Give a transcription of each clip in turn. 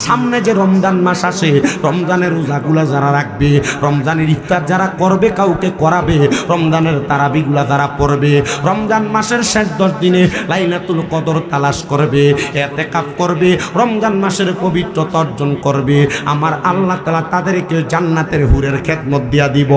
সামনে যে রমজান মাস আসে, রমজানের রোজাগুলা যারা রাখবে, রমজানের ইফতার যারা করবে, কাউকে করাবে, রমজানের তারাবিগুলা যারা পড়বে, রমজান মাসের শেষ 10 দিনে লাইলাতুল কদর তালাশ করবে, ইতিকাফ করবে, রমজান মাসের পবিত্রতা অর্জন করবে, আমার আল্লাহ তাআলা তাদেরকে জান্নাতের হুরের খেদমত দিয়া দিব।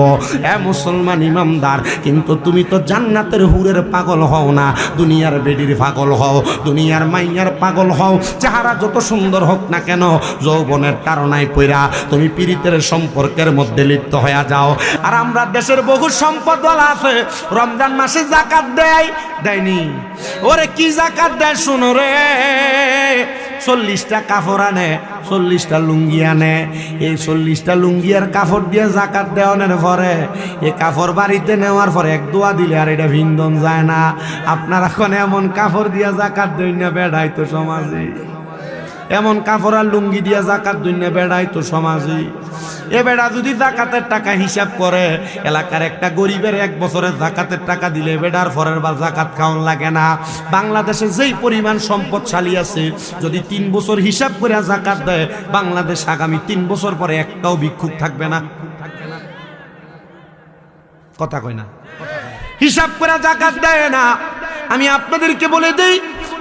এ মুসলমান ইমানদার, কিন্তু তুমি তো জান্নাতের হুরের পাগল হও না, দুনিয়ার বেডির পাগল হও, দুনিয়ার মাইয়ার পাগল হও। চেহারা যত সুন্দর হোক না কেন, যৌবনের তাড়নায় পইরা তুমি পীড়িতের সম্পর্কের মধ্যে লিপ্ত হয়ে যাও। আর আমরা দেশের বহু সম্পদওয়ালা আছে, রমজান মাসে যাকাত দেয়নি। ওরে কি যাকাত দেয় শুনো রে, 40টা কাপড় আনে, 40টা লুঙ্গি আনে, এই 40টা লুঙ্গি আর কাপড় দিয়ে যাকাত দেওয়ানোর পরে এই কাপড় বাড়িতে নেওয়ার পরে এক দোয়া দিলে আর এটা ভিন্দন যায় না। আপনারা এখন এমন কাপড় দিয়ে যাকাত দেন না, বেড়াই তো সমাজে এমন কাপড় আর লুঙ্গি দিয়ে যাকাত দেন না, বেড়াই তো সমাজে। এ বেড়া যদি যাকাতের টাকা হিসাব করে, এলাকার একটা গরিবের 1 বছরের যাকাতের টাকা দিলে বেড়ার পরের বার যাকাত খাওয়ান লাগে না। বাংলাদেশে যেই পরিমাণ সম্পদশালী আছে, যদি 3 বছর হিসাব করে যাকাত দেয়, বাংলাদেশ আগামী 3 বছর পরে একটাও ভিক্ষুক থাকবে না। কথা কয় না, হিসাব করে যাকাত দেয় না। আমি আপনাদেরকে বলে দেই,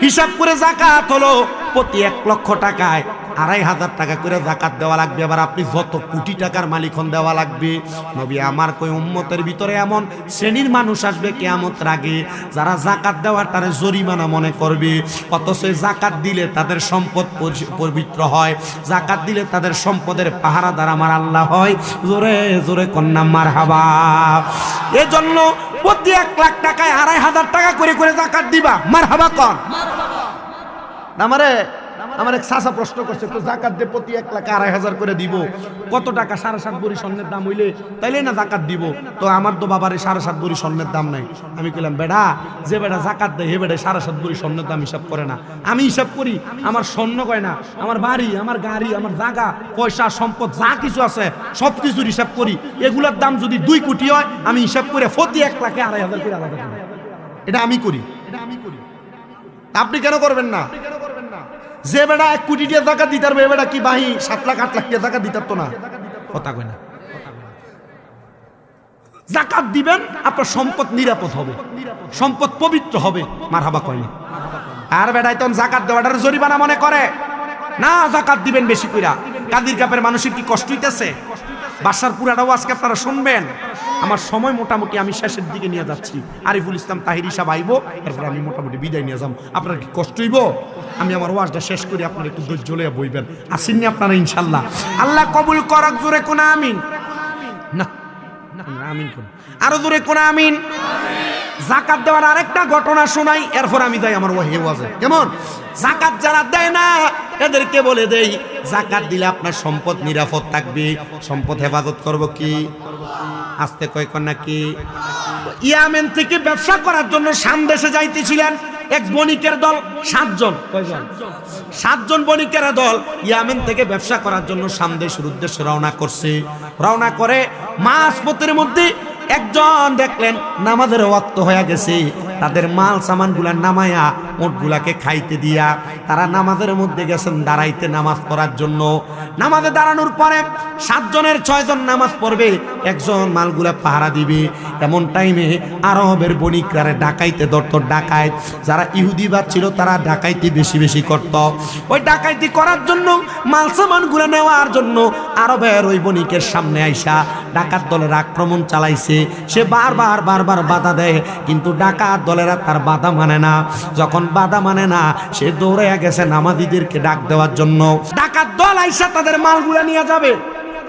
হিসাব করে যাকাত হলো প্রতি 1 লক্ষ টাকায় 2,500 টাকা করে যাকাত দেওয়া লাগবে। এবার আপনি যত কোটি টাকার মালিক হন, দেওয়া লাগবে। নবী আমার কই উম্মতের ভিতরে এমন শ্রেণীর মানুষ আসবে কিয়ামতের আগে, যারা যাকাত দেওয়াটারে জরিমানা মনে করবে, অথচ যাকাত দিলে তাদের সম্পদ পবিত্র হয়, যাকাত দিলে তাদের সম্পদের পাহারাদার আমার আল্লাহ হয়। জোরে জোরে কন্যা মারহাবা। এজন্য প্রতি 1 লাখ টাকায় 2,500 টাকা করে করে যাকাত দিবা। মারহাবা কর। আমার এক চাচা প্রশ্ন করছে, তো যাকাত দে প্রতি 1 লাখ 2,500 করে দিব, কত টাকা? 7.5 ভরি স্বর্ণের দাম হইলে তাইলে না যাকাত দিব। তো আমার তো বাবার 7.5 ভরি স্বর্ণের দাম নাই। আমি কইলাম, বেড়া যে বেড়া যাকাত দেয় হে বেড়া 7.5 ভরি স্বর্ণের দাম হিসাব করে না। আমি হিসাব করি, আমার স্বর্ণ কয় না, আমার বাড়ি, আমার গাড়ি, আমার জায়গা, পয়সা, সম্পদ যা কিছু আছে সব কিছুর হিসাব করি। এগুলোর দাম যদি 2 কোটি হয়, আমি হিসাব করে প্রতি 1 লাখে 2,500 করে আলাদা করি। এটা আমি করি। আপনি কেন করবেন না? যে বেড়া 1 কোটি দিয়ে টাকা দিতে পারবে, বেড়া কি বাহি 7 লাখ 8 লাখ দিয়ে টাকা দিতে পারতো না? কথা কই না। যাকাত দিবেন, আপনার সম্পদ নিরাপদ হবে, সম্পদ পবিত্র হবে। মারহাবা কই না। আর বেড়াই তখন যাকাত দেওয়াটার জরিমানা মনে করে না, যাকাত দিবেন বেশি কইরা। কাদির কাপের মানুষের কি কষ্ট হইতেছে? বাসার পুরাটাও আজকে আপনারা শুনবেন। আমার সময় মোটামুটি আমি শেষের দিকে নিয়ে যাচ্ছি। আরিফুল ইসলাম তাহিরি সাহেব আইব, তারপর আমি মোটামুটি বিদায় নিয়ে যাব। আপনার কি কষ্ট হইব? আমি আমার ওয়াজটা শেষ করি, আপনারা একটু ধৈর্য লইয়া বইবেন। আসেননি আপনারা ইনশাল্লাহ? আল্লাহ কবুল করক। জোরে কোন আমিন না, আমিন কোন, আরো জোরে কোন আমিন। যাকাত দেওয়ার আরেকটা ঘটনা শোনাই, এরপর আমি যাই আমার ওয়াজে। কেমন? যাকাত যারা দেয় না এদেরকে বলে দেই, যাকাত দিলে আপনার সম্পদ নিরাপদ থাকবে। সম্পদ হেফাজত করব কি? আস্তে কয় কন্যা কি? ইয়ামেন থেকে ব্যবসা করার জন্য শাম দেশে যাইতেছিলেন এক বণিকের দল, 7 জন। 7 জন বণিকের দল ইয়ামেন থেকে ব্যবসা করার জন্য শাম দেশের উদ্দেশ্যে রওনা করছে। রওনা করে মাঝপথের মধ্যে একজন দেখলেন নামাজের ওয়াক্ত হয়ে গেছে। তাদের মাল সামানগুলা নামায়া ওটগুলাকে খাইতে দিয়া তারা নামাজের মধ্যে গেছেন দাঁড়াইতে, নামাজ পড়ার জন্য। নামাজে দাঁড়ানোর পরে 7 জনের 6 জন নামাজ পড়বে, একজন মালগুলা পাহারা দিবে। এমন টাইমে আরবের বণিকরা ডাকাইতে ধরত। ডাকাইত যারা ইহুদিবাদ ছিল তারা ডাকাইতি বেশি বেশি করত। ওই ডাকাইতি করার জন্য, মাল সামানগুলা নেওয়ার জন্য আরবের ওই বণিকের সামনে আইসা ডাকাত দলের আক্রমণ চালাইছে। সে বারবার বাধা দেয়, কিন্তু ডাকাত দলেরা তার বাধা মানে না। যখন বাধা মানে না, সে দৌড়ে গেছে নামাজীদেরকে ডাক দেওয়ার জন্য। ডাকাত দল আইসা তাদের মালগুলা নিয়ে যাবে।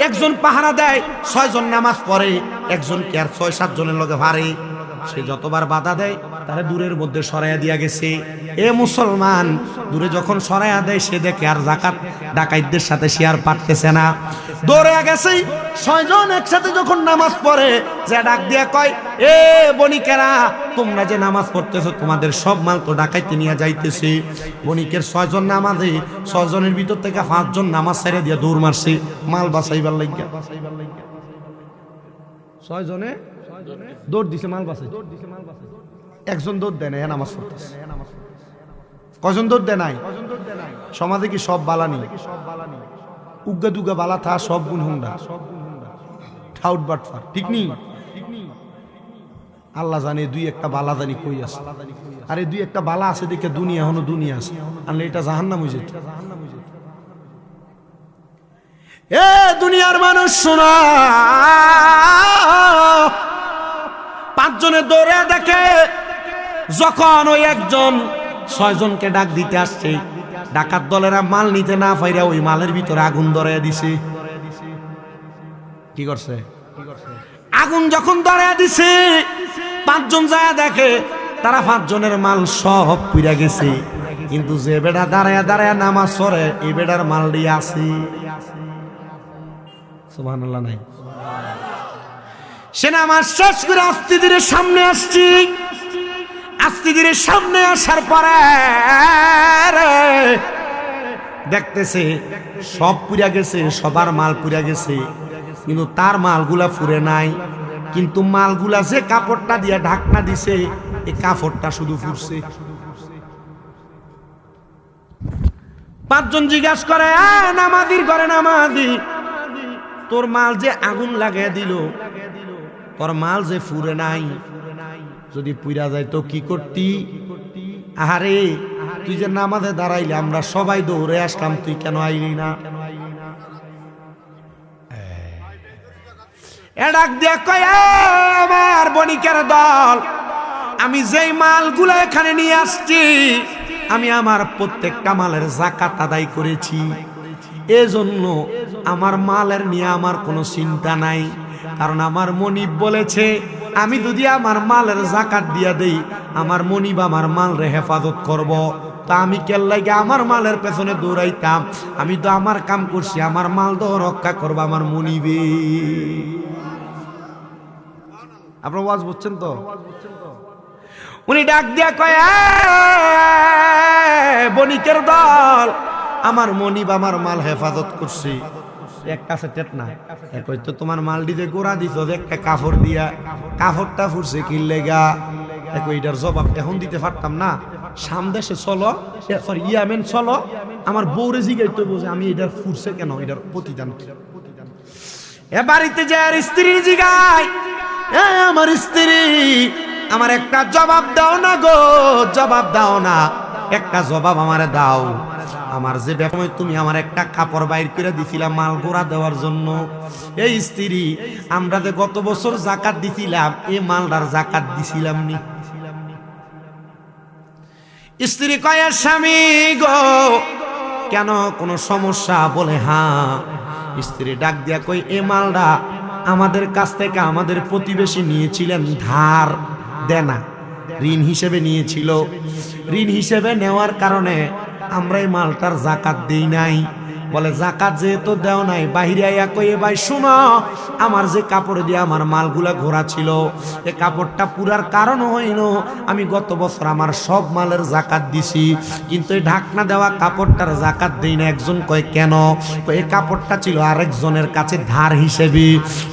একজন পাহারা দেয়, 6 জন নামাজ পড়ে, একজনকে আর 6-7 জনের লগে ভারে। সে যতবার বাধা দেয় তারা দূরের মধ্যে সরাইয়া দিয়া গেছে। এ মুসলমান, দূরে যখন সরাইয়া দেয় সে দেখে আর যাকাত ডাকাইতদের সাথে সে আর পারতেছে না, দৌড়ে গেছে। 6 জন একসাথে যখন নামাজ পড়ে, যে ডাক দিয়া কয়, এ বণিকেরা, তোমরা যে নামাজ পড়তেছো তোমাদের সব মাল তো ডাকাইতে নিয়ে যাইতেছে। বণিকের 6 জন নামাজে, 6 জনের ভিতর থেকে 5 জন নামাজ ছেড়ে দিয়া দৌড় মারছে মাল বাঁচাইবার লাগিয়া। 6 জনে দৌড় দিছে মাল বাঁচাই, একজন দৌড় দেয় না, নামাজ পড়তেছে। কজন দৌড় দেয় নাই? সমাজে কি সব বালানি? উগ্গা দুগ্গা বালা থা সব গুণ হুন্ডা ঠাউট বাটফার, ঠিক নি? আল্লাহ জানে দুই একটা বালা জানি কই আছে। আরে দুই একটা বালা আছে দেখে দুনিয়া হনো দুনিয়া আছে, আনলে এটা জাহান্নাম হয়ে যেত। এ দুনিয়ার মানুষ শোনা, পাঁচজনে দৌড়ে দেখে যখন ওই একজন ছয়জনকে ডাক দিতে আসছে, ডাকাত দলেরা মাল নিতে না পাইরা ওই মালের ভিতরে আগুন ধরাইয়া দিছে। কি করছে? আগুন যখন ধরাইয়া দিছে, পাঁচজন যায় দেখে তারা পাঁচজনের মাল সব পুড়া গেছে, কিন্তু যে বেটা দাঁড়ায়া দাঁড়ায়া নামাজ পড়ে এই বেটার মাল দিয়ে আছে। সুবহানাল্লাহ নাই? সে নামাজ শেষ করে আস্তে ধীরে সামনে আসছি, আস্তে ধীরে সামনে আসার পরে দেখতেছে সব পুড়া গেছে, সবার মাল পুড়া গেছে, কিন্তু তার মালগুলা পুড়ে নাই। কিন্তু মালগুলা যে কাপড়টা দিয়ে ঢাকনা দিছে এই কাপড়টা শুধু পুড়ছে। পাঁচজন জিজ্ঞাসা করে, নামাজির ঘরে নামাজি, তোর মাল যে আগুন লাগিয়ে দিল, তোর মাল যে পুড়ে নাই, যদি পুড়া যায় তো কি করতি? আরে তুই যে নামাজে দাঁড়াইলে আমরা সবাই দৌড়ে আসলাম, তুই কেন আইলি না? ডাক দিয়া কয়, আমার বণিকের দল, আমি যেই মালগুলো এখানে নিয়ে আসছি আমি আমার প্রত্যেকটা মালের যাকাত আদায় করেছি, এজন্য আমার মালের নিয়ে আমার কোনো চিন্তা নাই। কারণ আমার মনিব বলেছে আমি যদি আমার মালের যাকাত দিয়া দেই আমার মনিব আমার মালরে হেফাজত করব। তা আমি কেল্লাইকে আমার মালের পেছনে দৌড়াইতাম? আমি তো আমার কাম করছি, আমার মাল তো রক্ষা করবো আমার মনিবে। আপনার ওয়াজ বুঝছেন তো? উনি ডাক দিয়া কয়, বণিকের দল, আমার মনিব আমার মাল হেফাজত করছে। এক কাছে টেট না, হয়তো তোমার মাল দিতে গোড়া দিত একটা কাপড় দিয়া, কাপড়টা ফুরছে কি লেগা? এটার জবাব এখন দিতে পারতাম না। সামদেশে চলো, সরি ইয়ামেন চলো, আমার বউরে জিগাইতে বোঝে আমি এটার ফুরছে কেন, এটার প্রতিদান। এ বাড়িতে যে আর স্ত্রী জিগায়, আমার স্ত্রী আমার একটা জবাব দাও না গো, জবাব দাও না, একটা জবাব আমারে দাও। আমার যে ব্যাপার তুমি আমার একটা কাপড় বাইর করে দিছিলাম মাল গোড়া দেওয়ার জন্য, এই স্ত্রী আমরা যে গত বছর যাকাত দিছিলাম এই মালটার যাকাত দিছিলাম নি? স্ত্রী কয়, স্বামী গো কেন, কোনো সমস্যা? বলে হ্যাঁ। স্ত্রী ডাক দিয়া কই, এ মালটা আমাদের কাছ থেকে আমাদের প্রতিবেশী নিয়েছিলেন ধার দেনা, ঋণ হিসেবে নিয়েছিল। ঋণ হিসেবে নেওয়ার কারণে আমরা এই মালটার যাকাত দেই নাই। বলে যাকাত যেহেতু দেও নাই, বাহিরে আইয়া কইয়ে, ভাই শুনো, আমার যে কাপড় দিয়ে আমার মালগুলা ঘোরা ছিল এই কাপড়টা পুরার কারণ হইল আমি গত বছর আমার সব মালের যাকাত দিছি, কিন্তু এই ঢাকনা দেওয়া কাপড়টার যাকাত দেই না। একজন কয় কেন? এই কাপড়টা ছিল আরেকজনের কাছে ধার হিসেবে।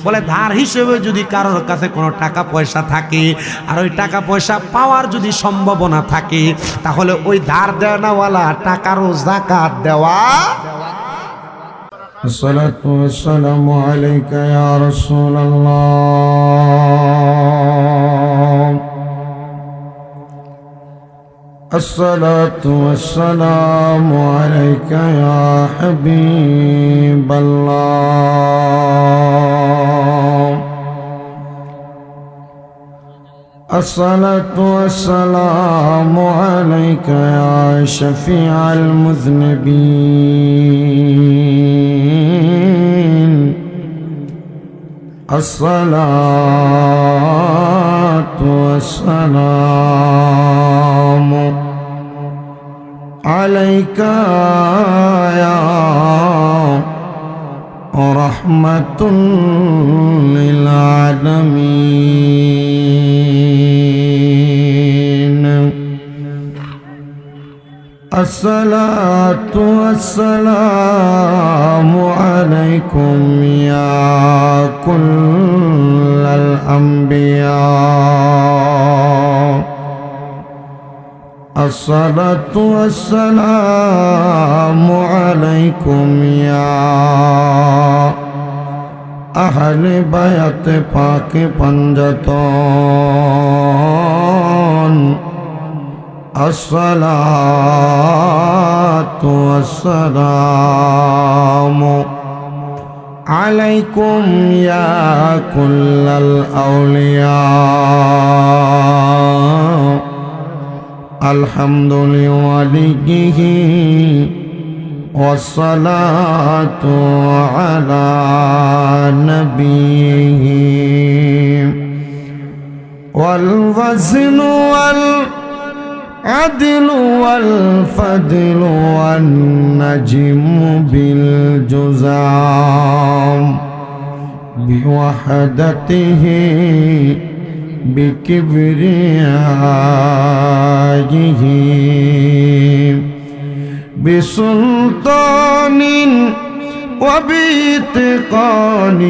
বলে ধার হিসেবে যদি কারোর কাছে কোনো টাকা পয়সা থাকে আর ওই টাকা পয়সা পাওয়ার যদি সম্ভাবনা থাকে, তাহলে ওই ধার দেওয়ালা টাকারও যাকাত দেওয়া। الصلاة والسلام عليك يا رسول الله. الصلاة والسلام عليك يا حبيب الله. الصلاة والسلام عليك يا شفيع المذنبين. الصلاة والسلام عليك يا رحمة للعالمين. الصلاة والسلام عليكم يا كل الأنبياء. الصلاة والسلام عليكم يا أهل بيت پاک پنجتون الصلاة والسلام عليكم يا كل الأولياء الحمد لوليه والصلاة على نبيه والوزن والعدل والفضل والنجم بالجزام بوحدته بكبريائه بسلطان وبإتقان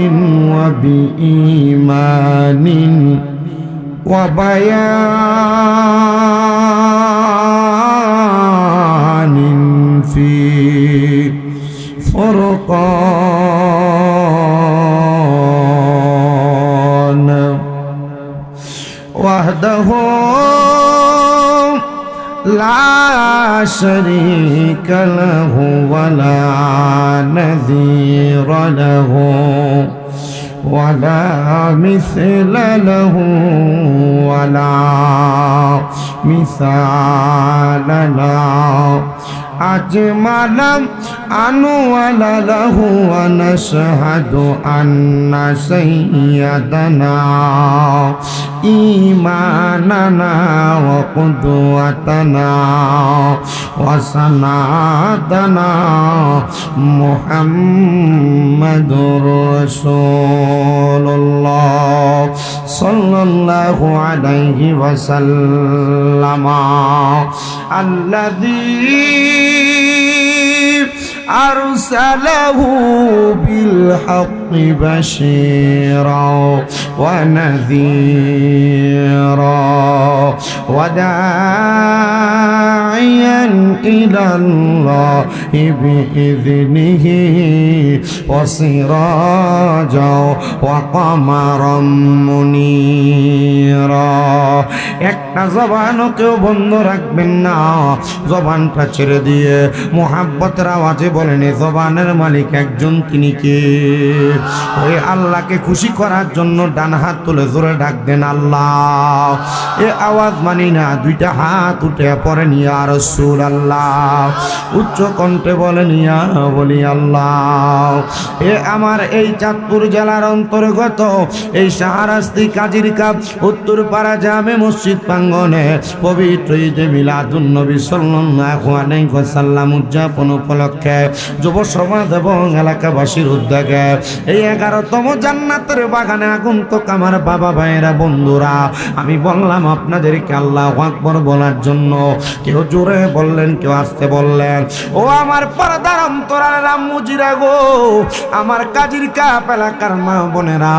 وبإيمان وبيان في فرقان وحده لا شريك له ولا نذير له ولا مثل له ولا مثال له أجمل أنول له ونشهد أن سيدنا إيماننا وقدوتنا وسندنا محمد رسول الله صلى الله عليه وسلم الذي أرسله بالحق بشيرا ونذيرا وداعيا إلى الله بإذنه وسراجا وقمرا منيرا একটা জবানও কেউ বন্ধ রাখবেন না জবানটা ছেড়ে দিয়ে মোহাব্বতের আওয়াজে বলেন এ জবানের মালিক একজন তিনি কে ওই আল্লাহকে খুশি করার জন্য ডান হাত তুলে জোরে ডাক দেন আল্লাহ এ আওয়াজ মানি না দুইটা হাত উঠে পরে ইয়া রাসূলুল্লাহ উচ্চ কণ্ঠে বলেন ইয়া বলি আল্লাহ এ আমার এই চাঁদপুর জেলার অন্তর্গত এই শাহরাস্তি কাজীর কাপ উত্তরপাড়া জামে মসজিদ প্রাঙ্গণে পবিত্র ঈদে মিলাদুন নবী সাল্লাল্লাহু আলাইহি ওয়াসাল্লাম উদযাপন উপলক্ষে যুব সমাজ এবং এলাকাবাসীর উদ্যোগে এই 11তম জান্নাতের বাগানে আগন্তুক আমার বাবা ভাইয়েরা বন্ধুরা আমি বললাম আপনাদেরকে আল্লাহু আকবার বলার জন্য কেউ জোরে বললেন কেউ আস্তে বললেন ও আমার পর্দার অন্তরালের আম্মুজিরা গো আমার কাজীর কাপ এলাকার মা বোনেরা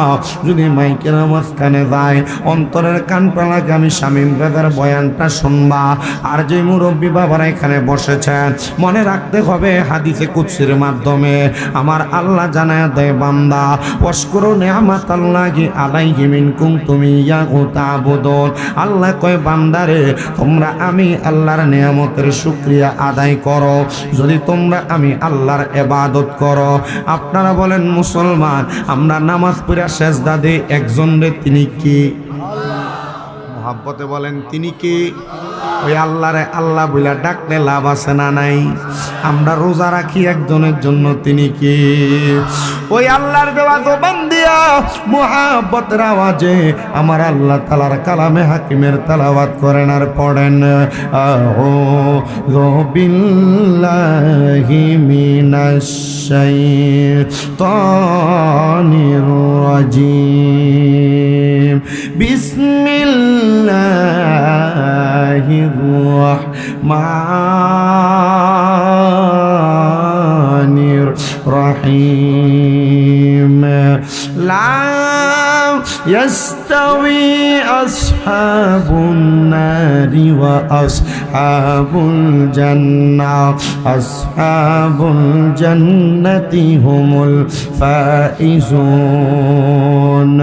যদি মাইকের মাঝখানে যায় অন্তরের কান পালাকে আমি শামীম ব্রাদার বয়ানটা শুনবা আর যে মুরব্বী বাবারা এখানে বসেছেন মনে রাখতে হবে হাদিসে কুদসির মাধ্যমে আমার আল্লাহ জানায় দেয় বান্দা ওয়াশকুরু নি'মাতাল্লাহি আলাইহি মিনকুম তুমি ইয়াহু তা'বুদুন আল্লাহ কয় বান্দারে তোমরা আমি আল্লাহর নিয়ামতের শুকরিয়া আদায় করো যদি তোমরা আমি আল্লাহর ইবাদত করো আপনারা বলেন মুসলমান আমরা নামাজ পড়া সেজদা দেই একজন রে তিনি কি মোহাব্বতে বলেন তিনি কি ওই আল্লাহরে আল্লাহ বইলা ডাকলে লাভ আছে না নাই আমরা রোজা রাখি একজনের জন্য তিনি কি ওই আল্লাহর দেওয়া জবান দিয়া মুহাব্বতের আওয়াজে আমার আল্লাহ তাআলার কালামে হাকিমের তেলাওয়াত করেন আর পড়েন আউযু বিল্লাহি মিনাশ শাইতানির রাজিম বিসমিল্লাহির রাহমানির رحيم لا يستوي أصحاب النار وأصحاب الجنة أصحاب الجنة هم الفائزون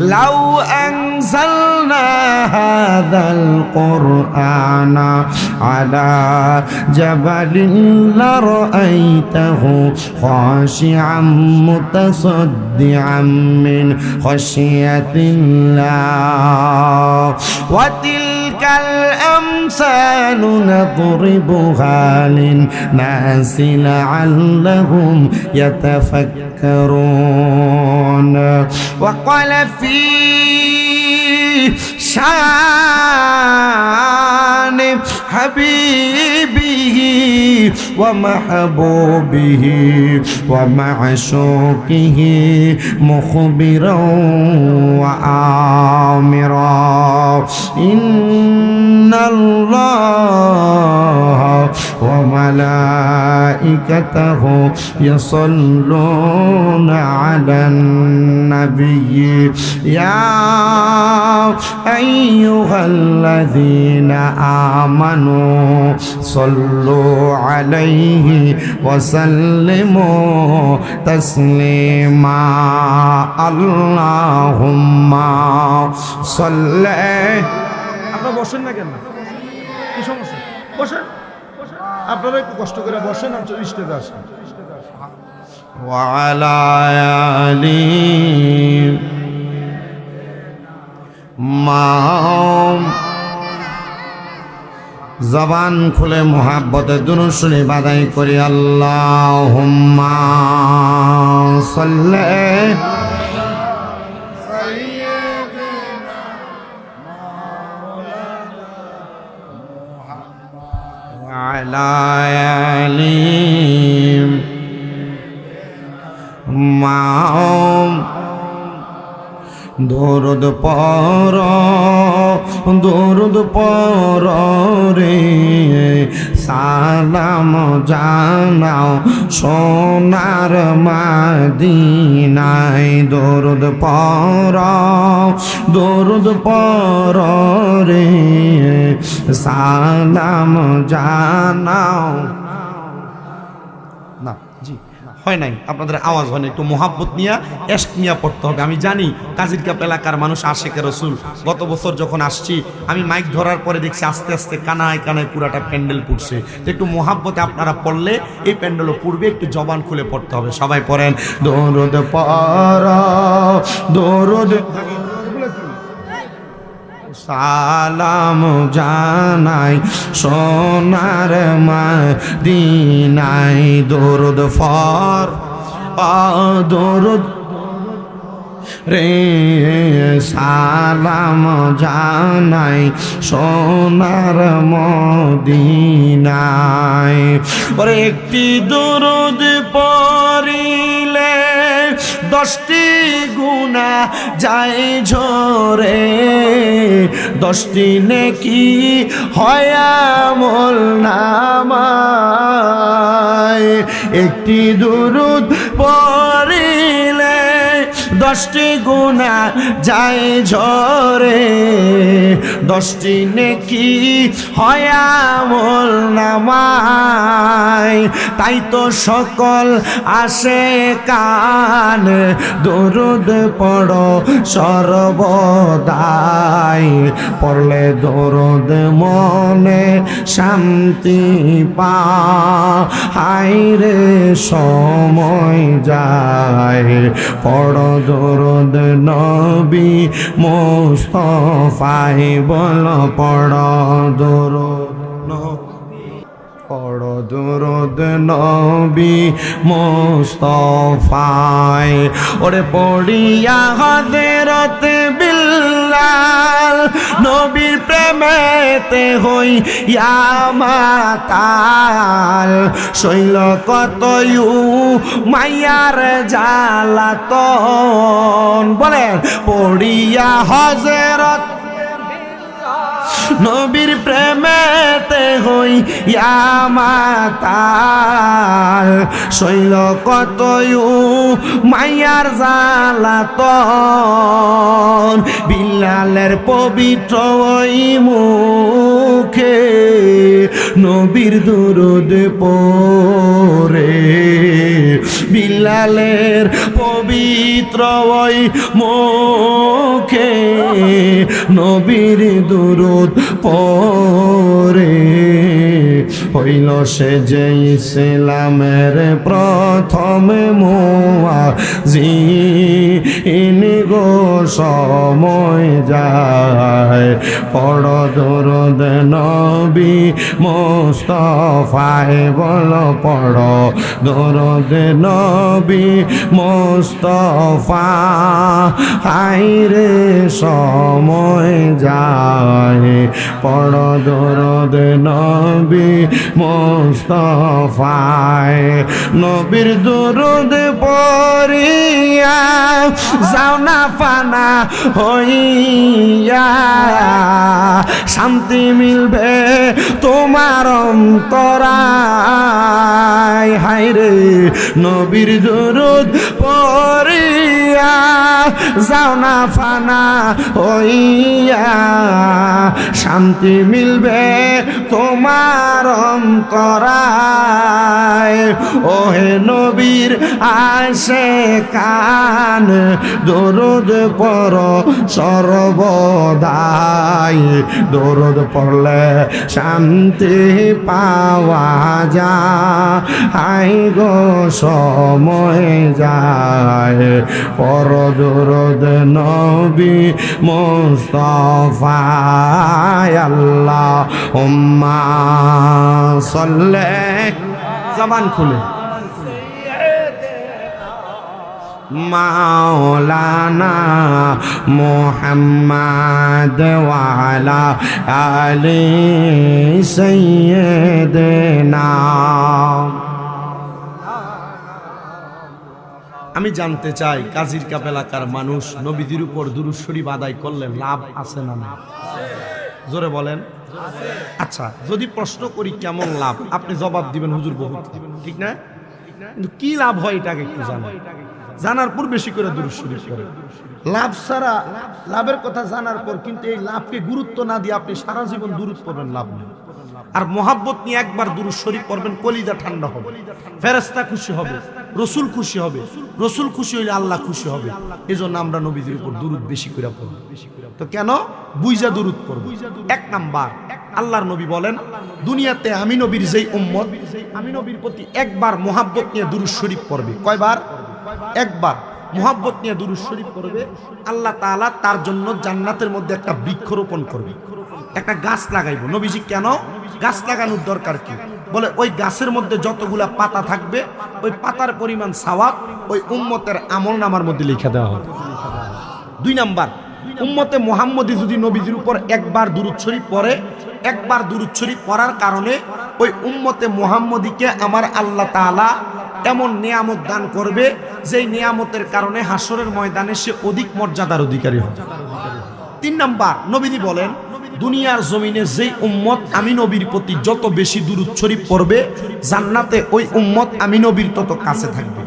لو أنزلنا هذا القرآن على جبل لرأيته خاشعا متصدعا من خشية الله وتلك الأمثال نضربها للناس لعلهم يتفكرون وقال في شان حبيبه ومحبوبه ومعشوقه مخبرا وآمرا إن الله وملائكته يصلون على النبي يا أيها الذين آمنوا صلوا عليه وسلموا تسليما اللهم صل আপনারা বসেন না কেন কি সমস্যা বসেন আপনারা একটু কষ্ট করে বসেন আর স্টেজে আসেন وعلى آله মাম জবান খুলে মোহাব্বতে দুরূদ শরীফ আদায় করি আল্লাহুম্মা সাল্লি আলা আলি মাম দরুদ পর রে সালাম জানাও সোনার মদিনায় দরুদ পর রে সালাম জানাও না জি হয় নাই আপনাদের আওয়াজ হয় না একটু মোহাব্বত নিয়ে এশক নিয়ে পড়তে হবে আমি জানি কাজিরকাপ এলাকার মানুষ আশেকে রসুল গত বছর যখন আসছি আমি মাইক ধরার পরে দেখছি আস্তে আস্তে কানায় কানায় পুরাটা প্যান্ডেল পুড়ছে একটু মোহাব্বতে আপনারা পড়লে এই প্যান্ডেলও পূর্বে একটু জবান খুলে পড়তে হবে সবাই পড়েন দরুদ পড়ো দরুদ সালাম জানাই সোনার মদিনায় দরুদ ফর দরুদ রে সালাম জানাই সোনার মদিনায় ওরে একটি দরুদ পড়িলে 10টি গুনাহ যায় ঝরে 10টি নেকি হয় আমল নামায় একটি দরুদ পড়িলে 10টি গুনাহ যায় ঝরে 10টি নেকি হয় আমল নামায় তাই তো সকল আসে কান দরুদ পড়ো সর্বদাই পড়লে দরুদ মনে শান্তি পায় রে সময় যায় পড়ো দরুদ নবী মুস্তাফায় বল পড়ো দরুদ পড়ো দরুদ নবী মুস্তাফায় ওরে পড়িয়া হযরত বিল্লাল নবীর প্রেমেতে হই ইয়া মাতাল শৈল কত মাইয়ার জ্বালাতন বলেন পড়িয়া হযরত নবীর প্রেমেতে হই মাতাল শৈল কতয়ু মায়ার জ্বালাতন বিলালের পবিত্র ওই মুখে নবীর দুরূদ পড়ে বিলালের পবিত্র ওই মুখে নবীর দুরূদ পড়ে হইল সে যে ইসলামের প্রথম মুয়াজ্জিন গো সময় যায় পড় দরুদ নবী মুস্তাফায় বল পড় দরুদ নবী মুস্তাফা আইরে সময় যায় পড় দরুদ নবী মুস্তাফায় নবীর দরুদ পড়িয়া যাও না ফানা হইয়া শান্তি মিলবে তোমার অন্তরায় হায়রে নবীর দরুদ পড়িয়া যাও না ফানা হইয়া শান্তি মিলবে তোমার অন্তরায় ওহে নবীর আশিকান দরুদ পড় সর্বদাই দরুদ পড়লে শান্তি পাওয়া যায় গো সময় যায় পড় দরুদ নবী মুস্তাফা আল্লাহুম্মা সাল্লি জবান খুলে মাওলানা মুহাম্মদ ওয়া আলা আলি সাইয়্যিদিনা। আমি জানতে চাই কাজীর কাপ এলাকার মানুষ নবীজির উপর দুরূদ শরীফ আদায় করলে লাভ আছে না না? জোরে বলেন। আচ্ছা, যদি প্রশ্ন করি কেমন লাভ, আপনি জবাব দিবেন হুজুর বহুত লাভ, ঠিক না? কিন্তু কি লাভ হয় এটাকে একটু জানেন, জানার পর বেশি করে দুরূদ শরীফ করেন। লাভ ছাড়া লাভের কথা জানার পর কিন্তু এই লাভকে গুরুত্ব না দিয়ে আপনি সারা জীবন দুরূদ পড়বেন, লাভ নেই। আর মোহাব্বত নিয়ে একবার দুরূদ শরীফ পড়বেন, কলিজা ঠান্ডা হবে, ফেরেশতা খুশি হবে, রসুল খুশি হবে, রসুল খুশি হইলে আল্লাহ খুশি হবে। এজন্য আমরা নবীজির উপর দুরূদ বেশি করে পড়ব। তো কেন? বুইজা দুরূদ পড়ব। এক নাম্বার, আল্লাহর নবী বলেন দুনিয়াতে আমি নবীর যেই উম্মত, আমি নবীর প্রতি একবার মোহাব্বত নিয়ে দুরূদ শরীফ পড়বে। কয়বার? একবার মোহাব্বত নিয়ে দুরূদ শরীফ পড়বে, আল্লাহ তাআলা তার জন্য জান্নাতের মধ্যে একটা বৃক্ষরোপণ করবে, একটা গাছ লাগাইবো। নবীজি কেন গাছ লাগানোর দরকার কি? বলে ওই গাছের মধ্যে যতগুলা পাতা থাকবে ওই পাতার পরিমাণ সওয়াব ওই উম্মতের আমলনামার মধ্যে লিখে দেওয়া হবে। দুই নাম্বার, উম্মতে মুহাম্মদী যদি নবীজির উপর একবার দুরূদ শরীফ পড়ে, একবার দুরূদ শরীফ পড়ার কারণে ওই উম্মতে মুহাম্মদীকে আমার আল্লাহ তাআলা এমন নিয়ামত দান করবে যেই নিয়ামতের কারণে হাসরের ময়দানে সে অধিক মর্যাদার অধিকারী হবে। তিন নাম্বার, নবীজি বলেন দুনিয়ার জমিনে যেই উম্মত আমি নবীর প্রতি যত বেশি দুরূদ শরীফ পড়বে জান্নাতে ওই উম্মত আমি নবীর তত কাছে থাকবে।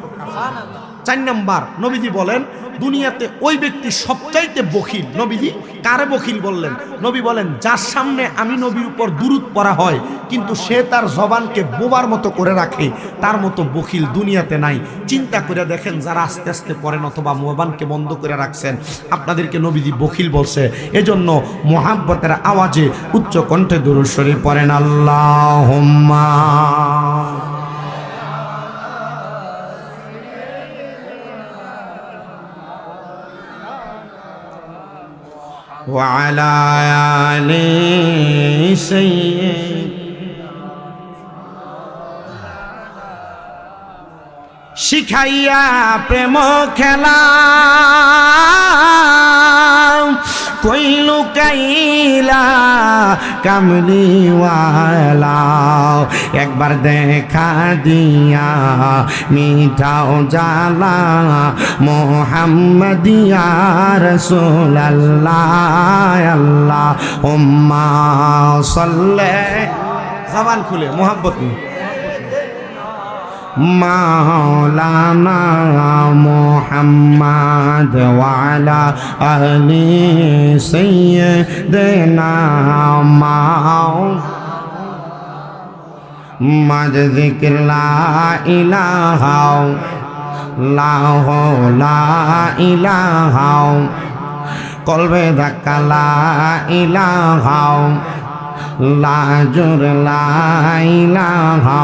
চার নাম্বার, নবীজি বলেন দুনিয়াতে ওই ব্যক্তি সবচাইতে বখিল। নবীজি কারে বখিল বললেন? নবী বলেন যার সামনে আমি নবীর উপর দুরূদ পড়া হয় কিন্তু সে তার জবানকে বোবার মতো করে রাখে, তার মতো বখিল দুনিয়াতে নাই। চিন্তা করে দেখেন যারা আস্তে আস্তে পড়েন অথবা জবানকে বন্ধ করে রাখছেন, আপনাদেরকে নবীজি বখিল বলছে। এজন্য মুহাব্বতের আওয়াজে উচ্চ কণ্ঠে দুরূদ শরীফ পড়েন আল্লাহুম্মা وعلى آل سيدنا শিখাইয়া প্রেম খেলা কইলু কাইলা কামলিওয়ালা একবার দেখা দিয়া মিঠাও জালা মোহাম্মদিয়া রাসূলুল্লাহ আল্লাহুম্মা সাল্লি জবান খুলে মোহাব্বত নিয়ে মাওলানা মুহাম্মদ ওয়া আলা আলি সাইয়্যিদিনা মাদ যিকির লা ইলাহা লা ইলাহা কলবে ধাক্কা লা ইলাহা লা জুর লা ইলাহা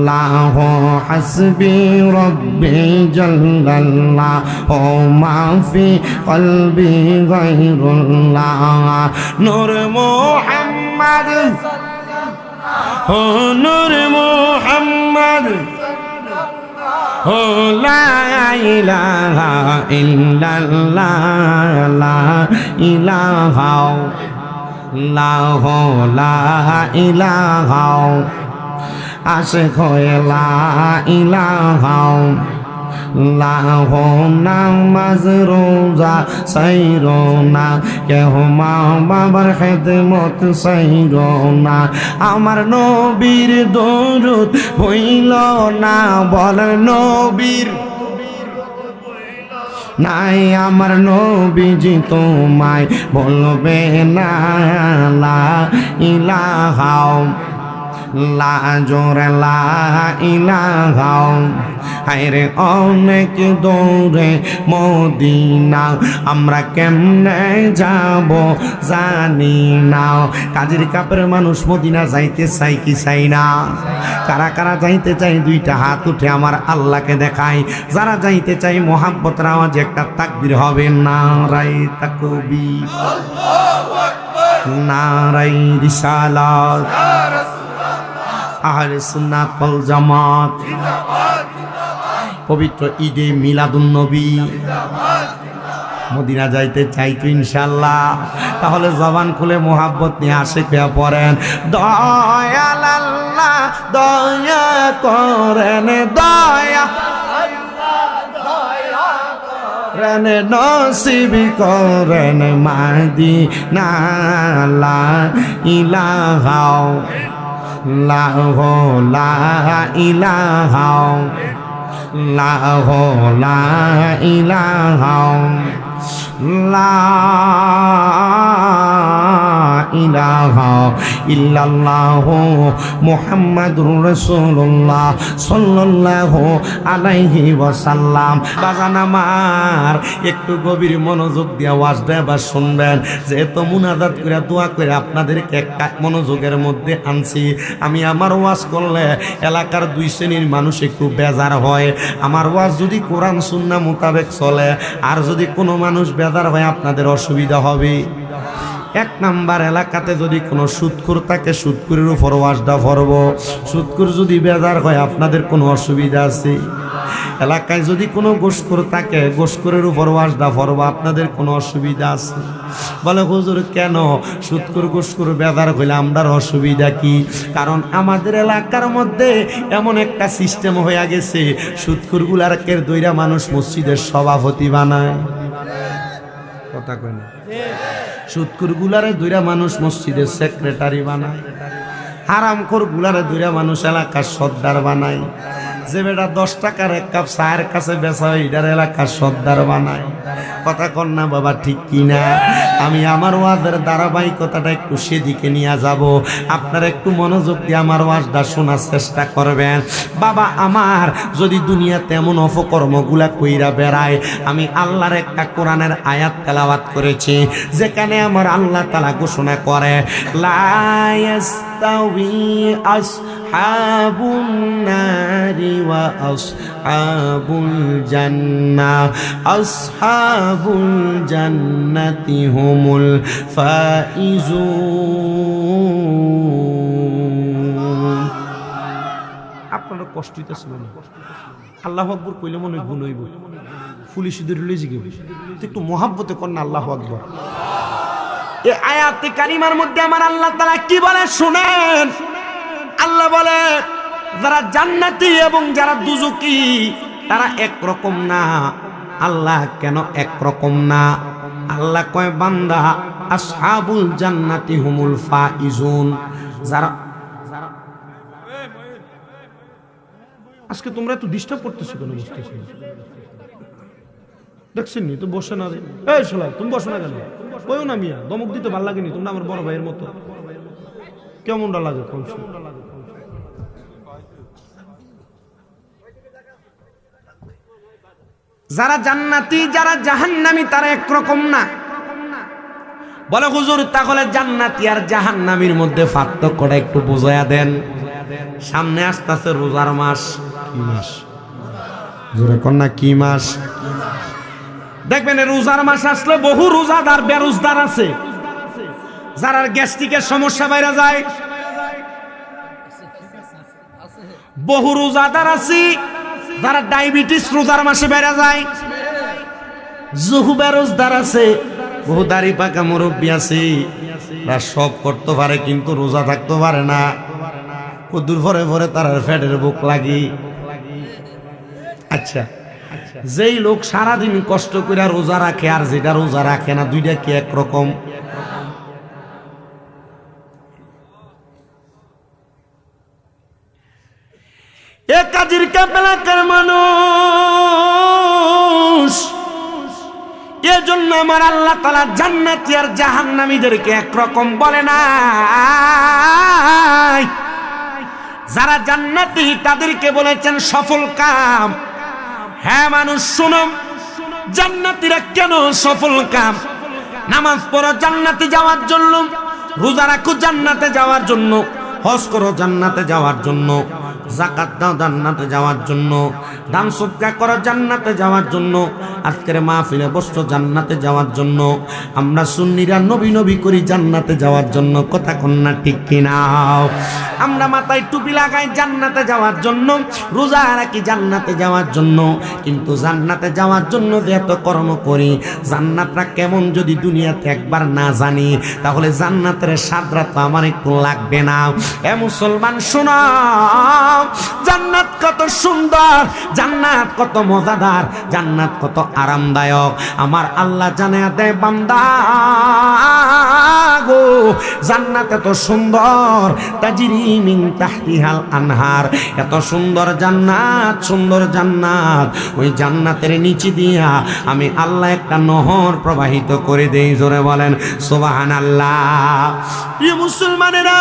লাহু হাসবি রব্বি জাল্লাল্লাহু মা ফি কলবি গায়রুল্লাহ নূর মুহাম্মদ ও নূর মুহাম্মদ ও লা ইলাহা ইল্লাল্লাহ লা ইলাহা লা ইলাহা আশিক হয়ে লা ইলাহা লাহ নামাজ রোজা সাইরো না কেহ মা বাবার খেদমত সাইরো না আমার নবীর দরুদ হইল না বল নবীর নাই আমার নবীজি তোমায় বলবে না লা ইলাহা লা জোরে লা ইলাহা হায়রে অনেক দূরে মদিনা আমরা কেমনে যাব জানি না কাজের কাপের মানুষ মদিনা যাইতে চাই কি চাই না কারা কারা যাইতে চাই দুইটা হাত উঠে আমার আল্লাহকে দেখাই যারা যাইতে চাই মোহাব্বতের আওয়াজে একটা তাকবীর হবে নারাই তাকবীর নারাই রিসালাত আহলে সুন্নাত ওয়াল জামাত পবিত্র ঈদে মিলাদুন নবী মদিনা যাইতে চাই তো ইনশাআল্লাহ তাহলে জবান খুলে মোহাব্বত নিয়ে আশিক হয়ে পড়েন দয়াল আল্লাহ দয়া করেন দয়া করেন নসিব করেন মদিনা লা ইলাহা লাহু লা ইলাহা লাহু লা ইলাহা লা ইলাহা ইল্লাল্লাহু মুহাম্মাদুর রাসূলুল্লাহ সাল্লাল্লাহু আলাইহি ওয়াসাল্লাম বাজান আমার একটু গভীর মনোযোগ দিয়ে ওয়াজটা এবার শুনবেন যেহেতু মুনাজাত করে দোয়া করে আপনাদেরকে একটা মনোযোগের মধ্যে আনছি আমি আমার ওয়াজ করলে এলাকার দুই শ্রেণীর মানুষ একটু বেজার হয় আমার ওয়াজ যদি কোরআন সুন্নাহ মোতাবেক চলে আর যদি কোনো মানুষ বেজার হয় আপনাদের অসুবিধা হবে এক নাম্বার এলাকাতে যদি কোনো সুদখোর থাকে সুদখোরের উপর ওয়াজটা পড়ব সুদখোর যদি বেজার হয় আপনাদের কোনো অসুবিধা আছে এলাকায় যদি কোনো গোশখোর থাকে গোশখোরের উপর ওয়াজটা পড়ব আপনাদের কোনো অসুবিধা আছে বলে হুজুর কেন সুদখোর গোশখোর বেজার হইলে আমরার অসুবিধা কি কারণ আমাদের এলাকার মধ্যে এমন একটা সিস্টেম হয়ে গেছে সুদখোরগুলারকে দইরা মানুষ মসজিদের সভাপতি বানায় কথা কই না সুদখোর গুলারে দুইরা মানুষ মসজিদের সেক্রেটারি বানায় হারামখোর গুলারে দুইরা মানুষ এলাকার সর্দার বানায় যে বেটা 10 টাকার এক কাপ চায়ের কাছে বেচা হয় এটার এলাকার সর্দার বানায় কথা কন না বাবা ঠিক কিনা আমি আমার ওয়াজের ধারাবাহিকতাটা একটু সেদিকে নিয়ে যাব আপনারা একটু মনোযোগ দিয়ে আমার ওয়াজটা শোনার চেষ্টা করবেন বাবা আমার যদি দুনিয়াতে এমন অপকর্মগুলা কইরা বেড়ায় আমি আল্লাহর একটা কোরআনের আয়াত তেলাওয়াত করেছি যেখানে আমার আল্লাহ তাআলা ঘোষণা করে লা ইয়াস্তাউই আসহাবুন নারি ওয়া আসহাবুল জান্নাহ আসহাবুল জান্নাতি হুমুল ফাইজুন আপনারা কষ্ট হইতেছিল না আল্লাহু আকবার কইলে মনে গুণ হইব পুলিশ লইজি গেবি একটু মহাব্বতে কর না আল্লাহু আকবার। এই আয়াতে কারিমার মধ্যে আমার আল্লাহ তাআলা কি বলে শুনেন। আল্লাহ বলে যারা জান্নাতি এবং যারা দুজকি তারা একরকম না। আল্লাহ কেন একরকম না? আল্লাহ কয় বান্দা আসহাবুল জান্নাতি হুমুল ফাইজুন। যারা আজকে তোমরা একটু ডিস্টার্ব করতেছো কেন? বুঝতেছি দেখছেন নি তো বসে না রে। এই শালা তুমি বসো না কেন? কইও না মিয়া, দমক দিতে ভালো লাগেনি? তোমরা আমার বড় ভাইয়ের মতো। কেমনটা লাগে কোন? যারা জান্নাতি যারা জাহান্নামী তারা একরকম না। বলে হুজুর তাহলে জান্নাতি আর জাহান্নামীর মধ্যে পার্থক্যটা একটু বুঝাইয়া দেন। সামনে আসতেছে রোজার মাস। কি মাস? জোরে কন্যা কি মাস? দেখবেন রোজার মাস আসলে বহু রোজাদার বেরোজগার আছে। যারা গ্যাস্ট্রিকের সমস্যা বাইরে যায়, বহু রোজাদার আছে। যারা ডায়াবেটিস রোজার মাসে বেড়ে যায়, বহু বেরোজগার আছে, বহু দাড়ি পাকা মুরব্বী আছে। তারা সব করতে পারে কিন্তু রোজা থাকতে পারে না। কদ্দুর ভরে ভরে তার ফ্যাটের বুক লাগি। আচ্ছা, যেই লোক সারাদিন কষ্ট করে রোজা রাখে আর যেটা রোজা রাখে না, দুইটা কি একরকম? এ কাজির কাপেলাকার মানুষ। এজন্য আমার আল্লাহ তাআলা জান্নাতি আর জাহান্নামীদেরকে একরকম বলে না। যারা জান্নাতি তাদেরকে বলেছেন সফল কাম। হ্যাঁ মানুষ শুনো, জান্নাতীরা কেন সফল কাম? নামাজ পড়ো জান্নাতে যাওয়ার জন্য, রোজা রাখো জান্নাতে যাওয়ার জন্য, হজ করো জান্নাতে যাওয়ার জন্য, যাকাত দাও জান্নাতে যাওয়ার জন্য, দান সদকা করো জান্নাতে যাওয়ার জন্য, আজকের মাহফিলে বসছো জান্নাতে যাওয়ার জন্য। আমরা সুন্নিরা নবী নবী করি জান্নাতে যাওয়ার জন্য। কথা কন্যা ঠিক কিনা? আমরা মাথায় টুপি লাগাই জান্নাতে যাওয়ার জন্য, রোজা রাখি জান্নাতে যাওয়ার জন্য। কিন্তু জান্নাতে যাওয়ার জন্য যে এত কর্ম করি, জান্নাতটা কেমন যদি দুনিয়াতে একবার না জানি, তাহলে জান্নাতের স্বাদটা তো আমার একটু লাগবে না। এ মুসলমান শোনো, জান্নাত কত সুন্দর, জান্নাত কত মজাদার, জান্নাত কত আরামদায়ক। আমার আল্লাহ জানায়া দেয় বান্দা গো, জান্নাত এত সুন্দর, তাজরি মিন তাহতিহাল আনহার। এত সুন্দর জান্নাত, সুন্দর জান্নাত। ওই জান্নাতের নিচে দিয়া আমি আল্লাহ একটা নহর প্রবাহিত করে দেই। জোরে বলেন সুবহানাল্লাহ। প্রিয় মুসলমানেরা,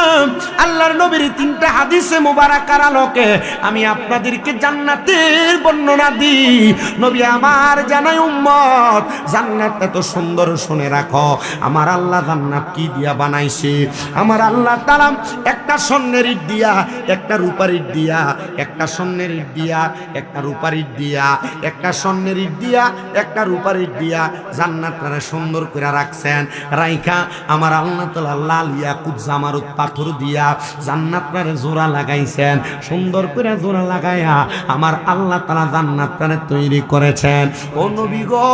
আল্লাহর নবীর 3টা হাদিসে মুবারাকার আলোকে আমি আপনাদেরকে জান্নাতের বর্ণনা দিই। নবী আমার জানাই উম্মত, জান্নাত এত সুন্দর, শুনে রাখো। আমার আল্লাহ জান্নাত কি দিয়া বানাইছে? আমার আল্লাহ তাআলা একটা স্বর্ণের ইট দিয়া, একটা রূপার ইট দিয়া, একটা স্বর্ণের ইট দিয়া, একটা রূপার ইট দিয়া, একটা স্বর্ণের ইট দিয়া, একটা রূপার ইট দিয়া জান্নাতটারে সুন্দর করে রাখছেন। রাইখা আমার আল্লাহ তাআলা লাল ইয়াকুত জামারুত পাথর দিয়া জান্নাতটারে জোড়া লাগাইছেন। সুন্দর করে জোড়া লাগাইয়া আমার আল্লাহ তাআলা জান্নাতটারে তৈরি করেছেন। ও নবী গো,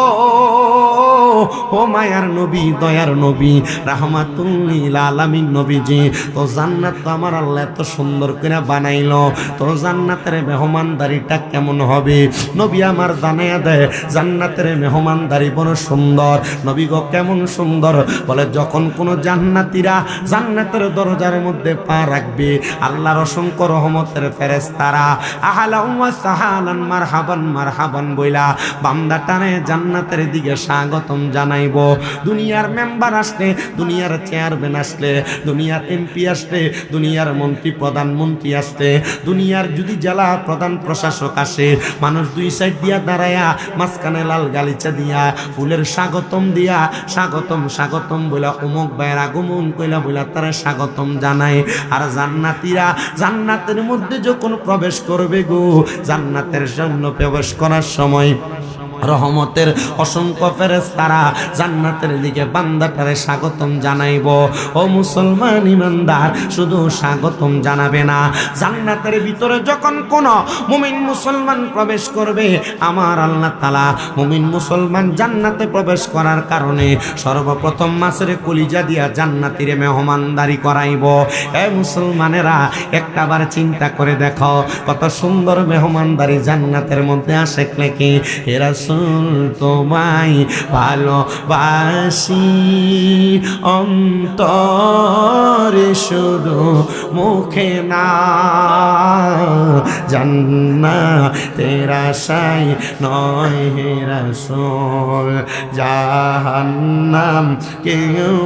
ও মায়ার নবী, দয়ার নবী, রাহমাতুল লিল আলামিন নবীজি, তো জান্নাত তো আমার আল্লাহ এত সুন্দর করে বানাইলো, তো জান্নাতের মেহমানদারিটা কেমন হবে? নবী আমার জানাইয়া দেয় জান্নাতের মেহমানদারি বড় সুন্দর। নবী গো কেমন সুন্দর? বলে যখন কোন জান্নাতীরা জান্নাতের দরজার মধ্যে পা রাখবে, আল্লাহর অসংখ্য রহমতের ফেরেশতারা আহলান ওয়া সাহালান মারহাবান মারহাবান বইলা বান্দাটারে জান্নাতের দিকে স্বাগতম জানাইবো। দুনিয়ার মেম্বার আসলে, দুনিয়ার চেয়ারম্যান আসলে, দুনিয়ার এমপি আসলে, দুনিয়ার মন্ত্রী প্রধানমন্ত্রী আসলে, দুনিয়ার যদি জেলা প্রধান প্রশাসক আসে, মানুষ দুই সাইড দিয়া দাঁড়ায়া মাঝখানে লাল গালিচা দিয়া ফুলের স্বাগতম দিয়া স্বাগতম স্বাগতম বইলা অমুক ভাইয়ের আগমন কইলা বইলা তারা স্বাগতম জানায়। আর জান্নাতীরা জান্নাতের মধ্যে যখন প্রবেশ করবে গো, জান্নাতের জন্য প্রবেশ করার সময় রহমতের অসংখ্য ফেরেশতারা জান্নাতের দিকে বান্দাটারে স্বাগতম জানাইব। ও মুসলমান ইমানদার, শুধু স্বাগতম জানাবে না, জান্নাতের ভিতরে যখন কোন মুমিন মুসলমান প্রবেশ করবে, আমার আল্লাহ তাআলা মুমিন মুসলমান জান্নাতে প্রবেশ করার কারণে সর্বপ্রথম মাছের কলিজা দিয়া জান্নাতীরে মেহমানদারি করাইব। এ মুসলমানেরা, একটাবার চিন্তা করে দেখো, কত সুন্দর মেহমানদারি জান্নাতের মধ্যে আসে নাকি। হে রাসূল, তোমায় ভালোবাসি অন্তরে, শুধু মুখে না, জান্নাতের আশায় নয় হে রাসূল, জাহান্নাম কেউ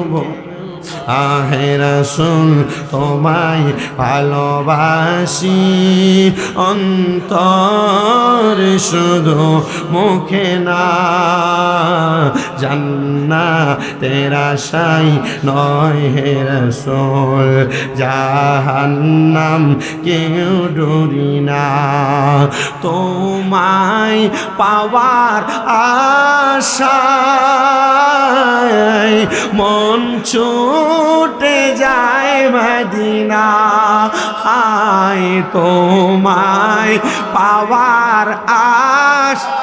আহে রাসূল, তোমায় ভালোবাসি অন্তরে, শুধু মুখে না, জান্নাতের আশায় নয় হে রাসূল, জাহান্নাম কেউ ডরি না। তোমায় পাওয়ার আশায় মন ছুটে যায় মদিনা, হায় তোমায় পাওয়ার আশা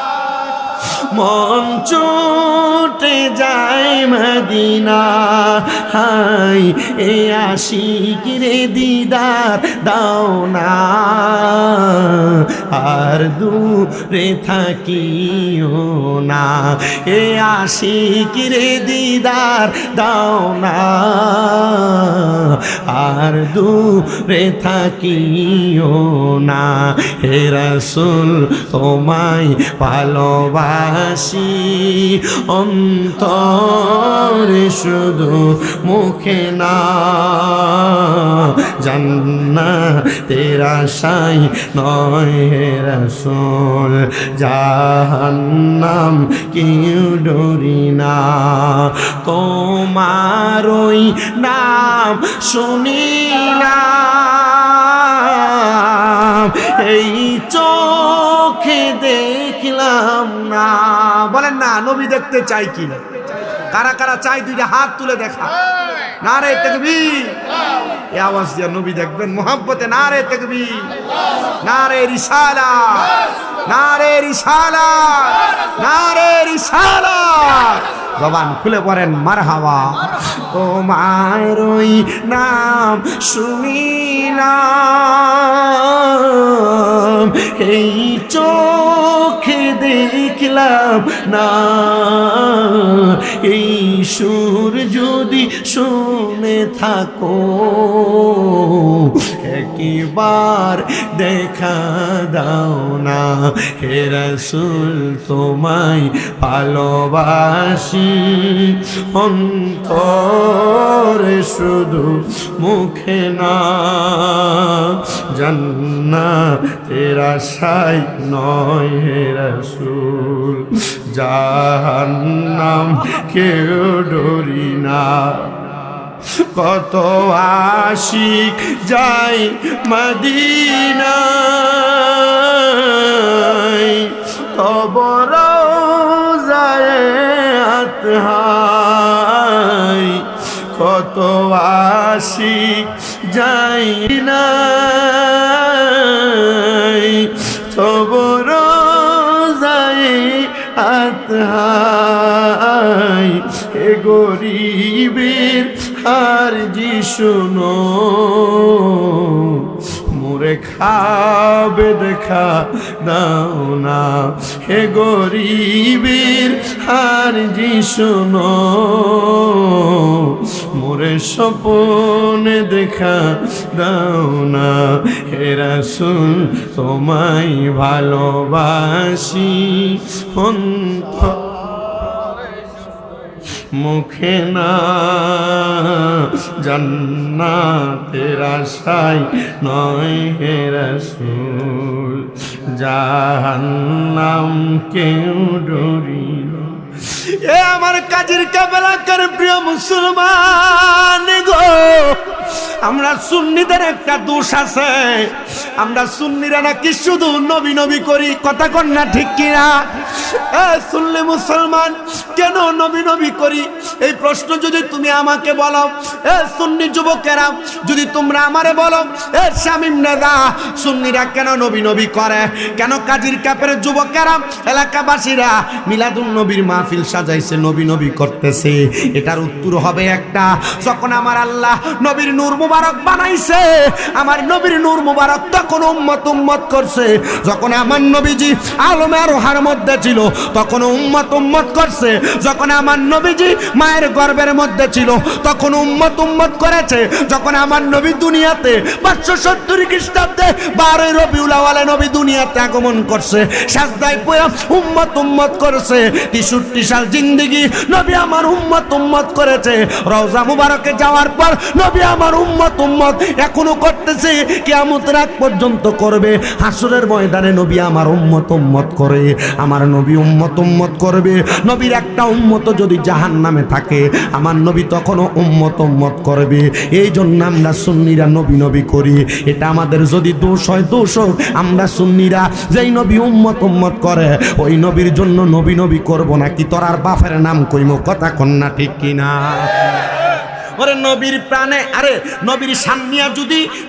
মন ছুটে যায় মদিনা, হাই এ আশিক রে দিদার দাও না, আর দূরে থাকিও না, এ আশিক রে দিদার দাও না, আর দূরে থাকিও না। হে রাসূল, তোমায় ভালোবাসি অন্তরে, শুধু মুখে না, জান্নাতের আশায় নয় হে রাসূল, জাহান্নাম কেউ ডরি না। তোমার ওই নাম শুনিলাম, এই চোখে দেখলাম না। বলেন না, নবী দেখতে চাই কি? কারা কারা চাই? দুইটা হাত তুলে দেখা। নারে তাকবীর, এই আওয়াজ দিয়ে নবী দেখবেন মোহাব্বতে। নারে তাকবীর, নারে রিসালাত, নারে রিসালাত, নারে রিসালাত। জবান খুলে পড়েন মারহাবা। তোমার ওই নাম শুনিলাম, এই চোখে দেখলাম না, এই সুর যদি শুনে থাকো, একবার দেখা দাও না। হে রাসূল, তোমায় ভালোবাসি অন্তরে, শুধু মুখে না, জান্নাতের আশায় নয় হে রাসূল, জাহান্নাম কেউ ডরি না। কত আশিক যাই মদিনায়, তব রওজায় আতহাই, কত আশিক যাই নাই, তব রওজায় আতহাই, এ গরিবের আর জি শুনো, মোরে খাবে দেখা দাও না। হে গরিবের আর জি শুনো, মোরে স্বপ্নে দেখা দাও না। হে রাসূল, তোমায় ভালোবাসি অন্তর মুখে না, জান্নাতের আশায় নয় হে রাসূল, জাহান্নাম কেউ ডরি না। এ আমার কাজীর কাবেলাকার প্রিয় মুসলমান গো, আমরা সুন্নিদের একটা দোষ আছে, আমরা সুন্নিরা নাকি শুধু নবী নবী করি। কথা কন না ঠিক কিনা? সুন্নি মুসলমান কেন নবী নবী করি? এই প্রশ্ন যদি তুমি আমাকে বলো, সুন্নি যুবকেরা যদি তোমরা আমারে বলো, শামীম নেদা সুন্নিরা কেন নবী নবী করে, কেন কাজীর কাপের যুবকেরা এলাকাবাসীরা মিলাদুন নবীর মাহফিল সাজাইছে, নবী নবী করতেছে, এটার উত্তর হবে একটা, যখন আমার আল্লাহ নবীর নূর মুবারক বানাইছে, আমার নবীর নূর মুবারক তখন উম্মত উম্মত করছে। যখন আমার নবীজি আলমে আরোহার মধ্যে ছিল তখন উম্মত উম্মত করছে। যখন আমার নবীজি মায়ের গর্ভের মধ্যে ছিল তখন উম্মত উম্মত করেছে। যখন আমার নবী দুনিয়াতে 570 খ্রিস্টাব্দে 12 রবিউল আউয়ালে নবী দুনিয়াতে আগমন করছে, সাজদায় পড়ে উম্মত উম্মত করেছে। 63 সাল জিন্দেগি নবী আমার উম্মত উম্মত করেছে। রওজা মুবারকে যাওয়ার পর নবী আমার উম্মত উম্মত এখনো করতেছে, কিয়ামতের আগ পর্যন্ত করবে। হাসরের ময়দানে নবী আমার উম্মত উম্মত করে, আমার নবী উম্মত উম্মত করবে। নবীর একটা উম্মত যদি জাহান্নামে থাকে, আমার নবী তখনও উম্মত উম্মত করবে। এই জন্য আমরা সুন্নিরা নবী নবী করি। এটা আমাদের যদি দোষ হয় দোষ হোক, আমরা সুন্নিরা যেই নবী উম্মত উম্মত করে ওই নবীর জন্য নবী নবী করব নাকি তোরার বাপের নাম কইমো? কথা কন্যা ঠিক কিনা? ওরে নবীর প্রাণে, আরে নবীর শান নিয়া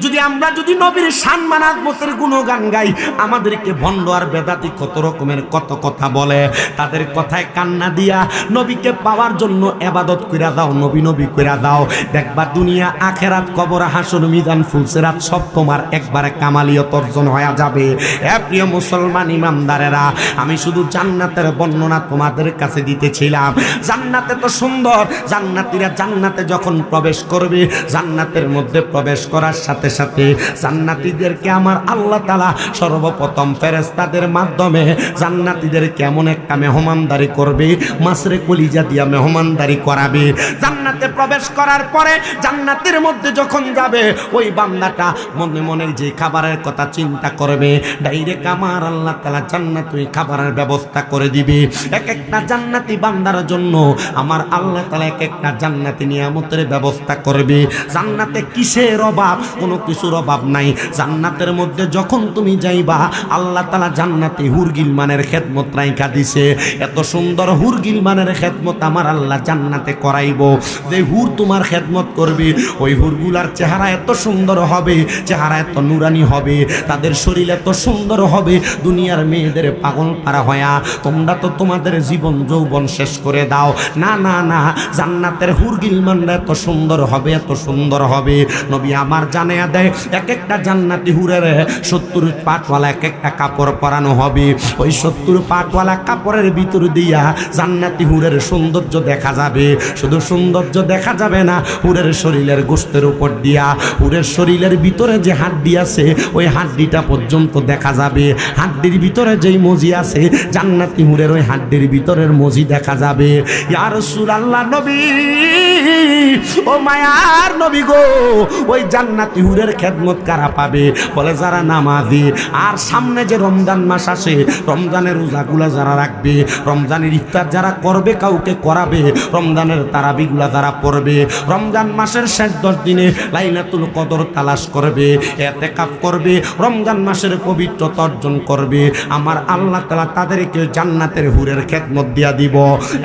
যদি আমরা যদি নবীর শান মানাজমতের গুণগান গাই, আমাদেরকে ভণ্ড আর বেদাতি কত রকমের কত কথা বলে। তাদের কথায় কান্না দিয়া নবীকে পাওয়ার জন্য ইবাদত কইরা দাও, নবী নবী কইরা দাও, দেখবা দুনিয়া আখেরাত কবর হাসর মিজান ফুলসেরাত সব তোমার একবারে কামালিয়ত অর্জন হয়ে যাবে। এ প্রিয় মুসলমান ইমানদারেরা, আমি শুধু জান্নাতের বর্ণনা তোমাদের কাছে দিতেছিলাম। জান্নাতে তো সুন্দর, জান্নাতীরা জান্নাতে যখন প্রবেশ করবে, জান্নাতের মধ্যে প্রবেশ করার সাথে সাথে জান্নাতীদেরকে আমার আল্লাহ তাআলা সর্বপ্রথম ফেরেশতাদের মাধ্যমে জান্নাতীদেরকে এমন একটা মেহমানদারি করবে, মাসরে কলিজা দিয়া মেহমানদারি করাবে। জান্নাতে প্রবেশ করার পরে জান্নাতের মধ্যে যখন যাবে, ওই বান্দাটা মনে মনে যে খাবারের কথা চিন্তা করবে, ডাইরেক্ট আমার আল্লাহ তাআলা জান্নাতে ওই খাবারের ব্যবস্থা করে দিবে। এক একটা জান্নাতি বান্দার জন্য আমার আল্লাহ তাআলা এক একটা জান্নাতি নিয়ামতের ব্যবস্থা করবে। জান্নাতে কিসের অভাব? কোনো কিছুর অভাব নাই। জান্নাতের মধ্যে যখন তুমি যাইবা, আল্লাহ তাআলা জান্নাতে হুর গিলমানের খেদমত রাইখা দিছে। এত সুন্দর হুর গিলমানের খেদমত আমার আল্লাহ জান্নাতে করাইব। যে হুর তোমার খেদমত করবে, ওই হুরগুলার চেহারা এত সুন্দর হবে, চেহারা এত নুরানি হবে, তাদের শরীর এত সুন্দর হবে, দুনিয়ার মেয়েদের পাগল পারা হয়া তোমরা তো তোমাদের জীবন যৌবন শেষ করে দাও। না না না, জান্নাতের হুর গিলমানরা এত সুন্দর হবে, এত সুন্দর হবে। নবী আমার জানায়া দেয়, এক একটা জান্নাতি হুরের 70 পাটওয়ালা এক একটা কাপড় পরানো হবে। ওই 70 পাটওয়ালা কাপড়ের ভিতর দিয়া জান্নাতি হুরের সৌন্দর্য দেখা যাবে। শুধু সৌন্দর্য দেখা যাবে না, হুরের শরীরের গোশতের উপর দিয়া হুরের শরীরের ভিতরে যে হাড্ডি আছে, ওই হাড্ডিটা পর্যন্ত দেখা যাবে। হাড্ডির ভিতরে যেই মজি আছে, জান্নাতি হুরের ওই হাড্ডির ভিতরের মজি দেখা যাবে। ইয়া রাসূলুল্লাহ নবী, ও মায়ার নবী গো, ওই জান্নাতি হুরের খেদমত কারা পাবে? বলে যারা নামাজি। আর সামনে যে রমজান মাস আসে, রমজানের রোজাগুলা যারা রাখবে, রমজানের ইফতার যারা করবে, কাউকে করাবে, রমজানের তারাবিগুলা যারা পড়বে, রমজান মাসের শেষ 10 দিনে লাইলাতুল কদর তালাশ করবে, ইতিকাফ করবে, রমজান মাসের পবিত্রতা অর্জন করবে, আমার আল্লাহ তাআলা তাদেরকে জান্নাতের হুরের খেদমত দিয়া দিব।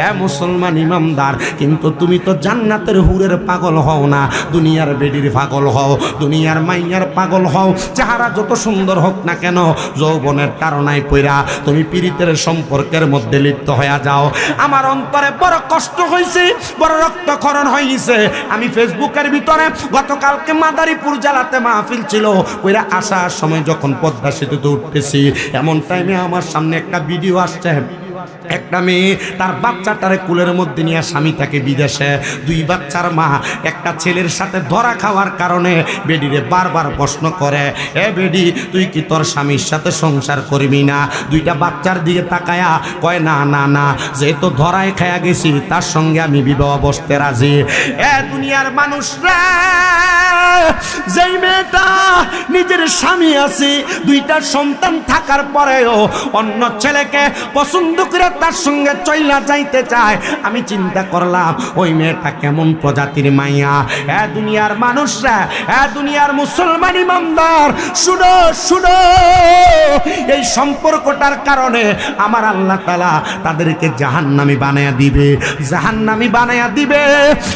এ মুসলমান ইমানদার, কিন্তু তুমি তো জান্নাতের হুরের পাগল হও না, দুনিয়ার বেডির পাগল হও, দুনিয়ার মাইয়ার পাগল হও। চেহারা যত সুন্দর হোক না কেন, যৌবনের তাড়নায় পইরা তুমি পীড়িতের সম্পর্কের মধ্যে লিপ্ত হয়ে যাও। আমার অন্তরে বড় কষ্ট হয়েছে, বড় রক্তক্ষরণ হয়েছে। আমি ফেসবুকের ভিতরে গতকালকে মাদারীপুর জেলাতে মাহফিল ছিল, কইরা আসার সময় যখন পদ্মা সেতুতে উঠতেছি, এমন টাইমে আমার সামনে একটা ভিডিও আসছে। একটা মেয়ে তার বাচ্চাটারে কুলের মধ্যে নিয়ে, স্বামী থাকে বিদেশে, 2 বাচ্চার মা, একটা ছেলের সাথে ধরা খাওয়ার কারণে বেডিরে বারবার প্রশ্ন করে, এ বেডি তুই কি তোর স্বামীর সাথে সংসার করবি না? 2টা বাচ্চার দিকে তাকায়া কয়, না না না, যেহেতু ধরায় খায়া গেছি তার সঙ্গে আমি বিবাহ বসতে রাজি। এ দুনিয়ার মানুষরা, যেই মেয়েটা নিজের স্বামী আছে, 2টা সন্তান থাকার পরেও অন্য ছেলেকে পছন্দ করে তার সঙ্গে চইলা যাইতে চায়। আমি চিন্তা করলাম ওই মেয়েটা কেমন প্রজাতির মাইয়া। হ্যাঁ দুনিয়ার মানুষরা, হ্যাঁ দুনিয়ার মুসলমান ইমানদার, শুনো শুনো, এই সম্পর্কটার কারণে আমার আল্লাহ তাআলা তাদেরকে জাহান্নামী বানায়া দিবে, জাহান্নামী বানায়া দিবে।